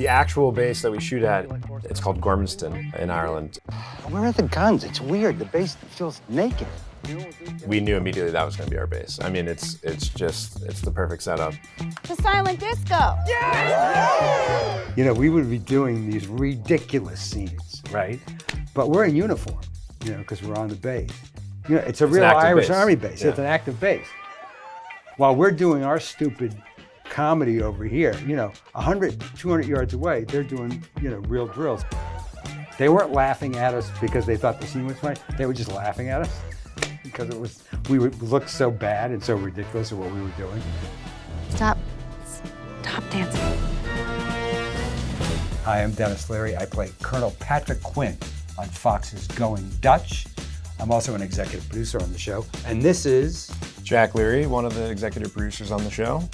The actual base that we shoot at, it's called Gormanston in Ireland. Where are the guns? It's weird. The base feels naked. We knew immediately that was going to be our base. I mean, it's the perfect setup. The silent disco. Yeah! You know, we would be doing these ridiculous scenes, right? But we're in uniform, you know, because we're on the base. You know, it's a real Irish Army base. Yeah. It's an active base. While we're doing our stupid comedy over here, you know, 100, 200 yards away, they're doing, you know, real drills. They weren't laughing at us because they thought the scene was funny. They were just laughing at us because we looked so bad and so ridiculous at what we were doing. Stop dancing. Hi, I'm Dennis Leary. I play Colonel Patrick Quinn on Fox's Going Dutch. I'm also an executive producer on the show. And this is Jack Leary, one of the executive producers on the show.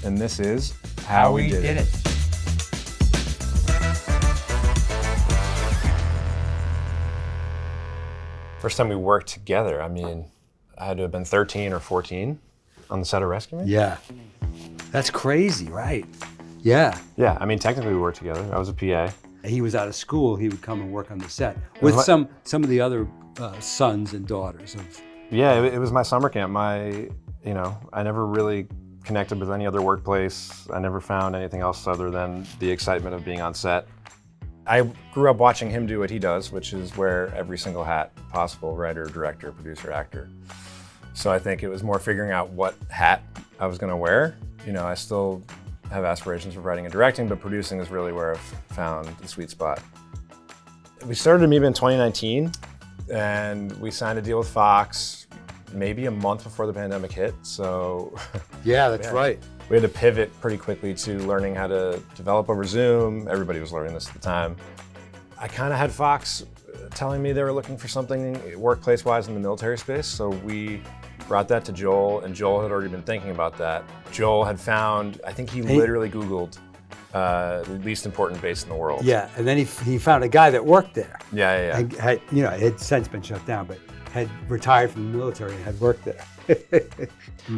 And this is How We Did It. First time we worked together, I mean, I had to have been 13 or 14 on the set of Rescue Me. Yeah. That's crazy, right? Yeah. Yeah, I mean, technically we worked together. I was a PA. He was out of school, he would come and work on the set with some of the other sons and daughters of. Yeah, it was my summer camp. I never really connected with any other workplace. I never found anything else other than the excitement of being on set. I grew up watching him do what he does, which is wear every single hat possible, writer, director, producer, actor. So I think it was more figuring out what hat I was gonna wear. You know, I still have aspirations of writing and directing, but producing is really where I've found the sweet spot. We started Amoeba in 2019, and we signed a deal with Fox maybe a month before the pandemic hit, so. Yeah, that's right. We had to pivot pretty quickly to learning how to develop over Zoom. Everybody was learning this at the time. I kind of had Fox telling me they were looking for something workplace-wise in the military space, so we brought that to Joel, and Joel had already been thinking about that. Joel had found, I think he literally Googled the least important base in the world. Yeah, and then he found a guy that worked there. Yeah. Had, you know, it had since been shut down, but had retired from the military and had worked there.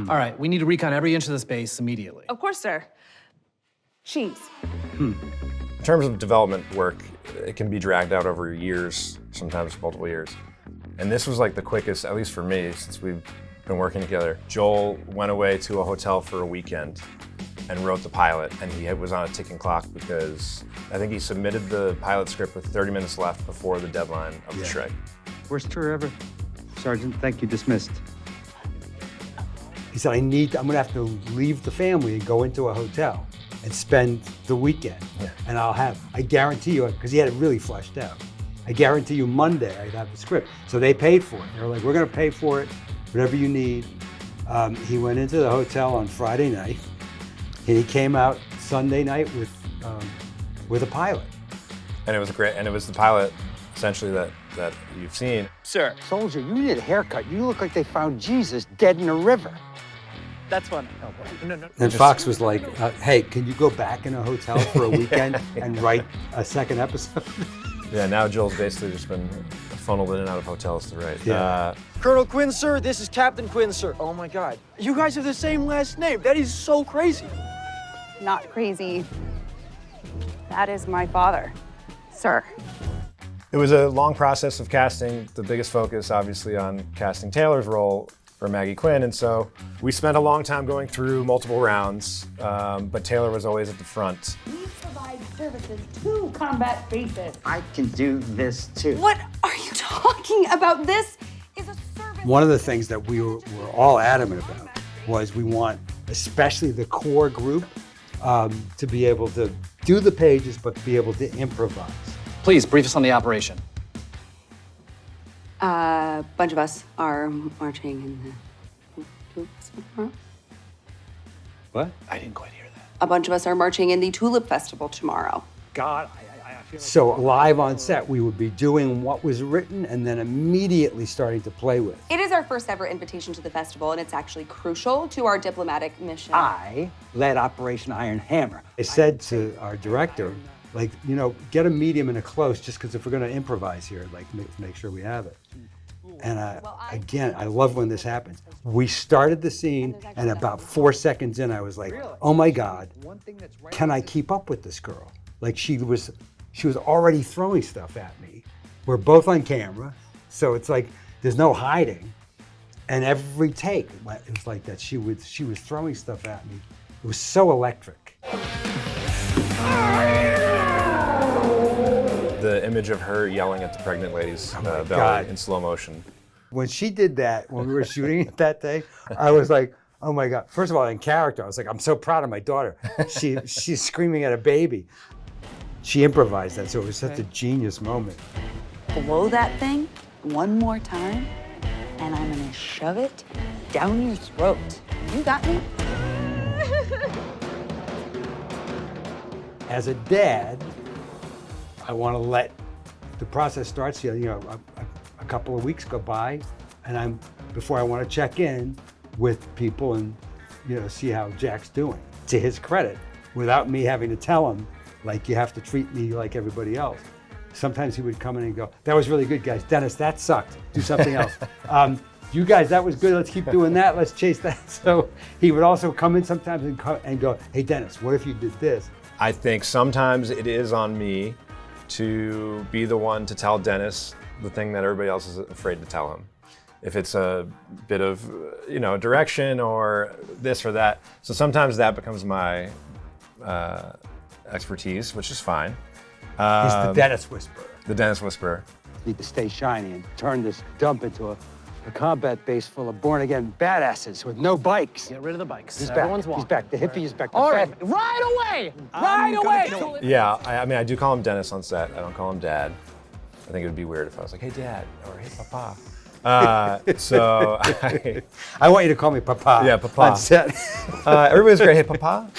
All right, we need to recon every inch of this base immediately. Of course, sir. Cheese. In terms of development work, it can be dragged out over years, sometimes multiple years. And this was like the quickest, at least for me, since we've been working together. Joel went away to a hotel for a weekend and wrote the pilot, and he was on a ticking clock because I think he submitted the pilot script with 30 minutes left before the deadline of the strike. Worst tour ever. Sergeant, thank you, dismissed. He said, I'm gonna have to leave the family and go into a hotel and spend the weekend. Yeah. And I guarantee you, because he had it really fleshed out, I guarantee you Monday I'd have the script. So they paid for it. They were like, we're gonna pay for it, whatever you need. He went into the hotel on Friday night, and he came out Sunday night with a pilot. And it was great, and it was the pilot, essentially, that you've seen. Sir. Soldier, you need a haircut. You look like they found Jesus dead in a river. That's fun. No. And Fox was like, hey, can you go back in a hotel for a weekend and write a second episode? Yeah, now Joel's basically just been funneled in and out of hotels to write. Yeah. Colonel Quinn, sir. This is Captain Quinn, sir. Oh my God. You guys have the same last name. That is so crazy. Not crazy. That is my father, sir. It was a long process of casting, the biggest focus obviously on casting Taylor's role for Maggie Quinn, and so we spent a long time going through multiple rounds, but Taylor was always at the front. We provide services to combat bases. I can do this too. What are you talking about? This is a service. One of the things that we were all adamant about was we want, especially the core group, to be able to do the pages, but be able to improvise. Please, brief us on the operation. A bunch of us are marching in the tomorrow. What? I didn't quite hear that. A bunch of us are marching in the Tulip Festival tomorrow. God, I feel so live on set, we would be doing what was written and then immediately starting to play with. It is our first ever invitation to the festival, and it's actually crucial to our diplomatic mission. I led Operation Iron Hammer. I said to our director, like, you know, get a medium and a close, just because if we're going to improvise here, like, make sure we have it. And again, I love when this happens. We started the scene, and about 4 seconds in, I was like, oh my God, can I keep up with this girl? Like she was already throwing stuff at me. We're both on camera, so it's like there's no hiding. And every take, it was like that. She was throwing stuff at me. It was so electric. The image of her yelling at the pregnant lady's belly God. in slow motion. When she did that, when we were shooting it that day, I was like, oh my God. First of all, in character, I was like, I'm so proud of my daughter. She's screaming at a baby. She improvised that, so it was such a genius moment. Blow that thing one more time, and I'm gonna shove it down your throat. You got me? As a dad, I want to let the process start. You know, a couple of weeks go by, and before I want to check in with people and see how Jack's doing. To his credit, without me having to tell him, like, you have to treat me like everybody else. Sometimes he would come in and go, "That was really good, guys. Dennis, that sucked. Do something else. You guys, that was good. Let's keep doing that. Let's chase that." So he would also come in sometimes and go, "Hey, Dennis, what if you did this?" I think sometimes it is on me to be the one to tell Dennis the thing that everybody else is afraid to tell him. If it's a bit of, direction or this or that. So sometimes that becomes my expertise, which is fine. He's the Dennis whisperer. The Dennis whisperer. Need to stay shiny and turn this dump into a combat base full of born-again badasses with no bikes. Get rid of the bikes. He's Everyone's back. He's walking. back. The hippie is back. All right, right away! Right away! Yeah, I mean, I do call him Dennis on set. I don't call him Dad. I think it would be weird if I was like, "Hey, Dad," or "Hey, Papa." I want you to call me Papa. Yeah, Papa. On set. Everybody's great. "Hey, Papa."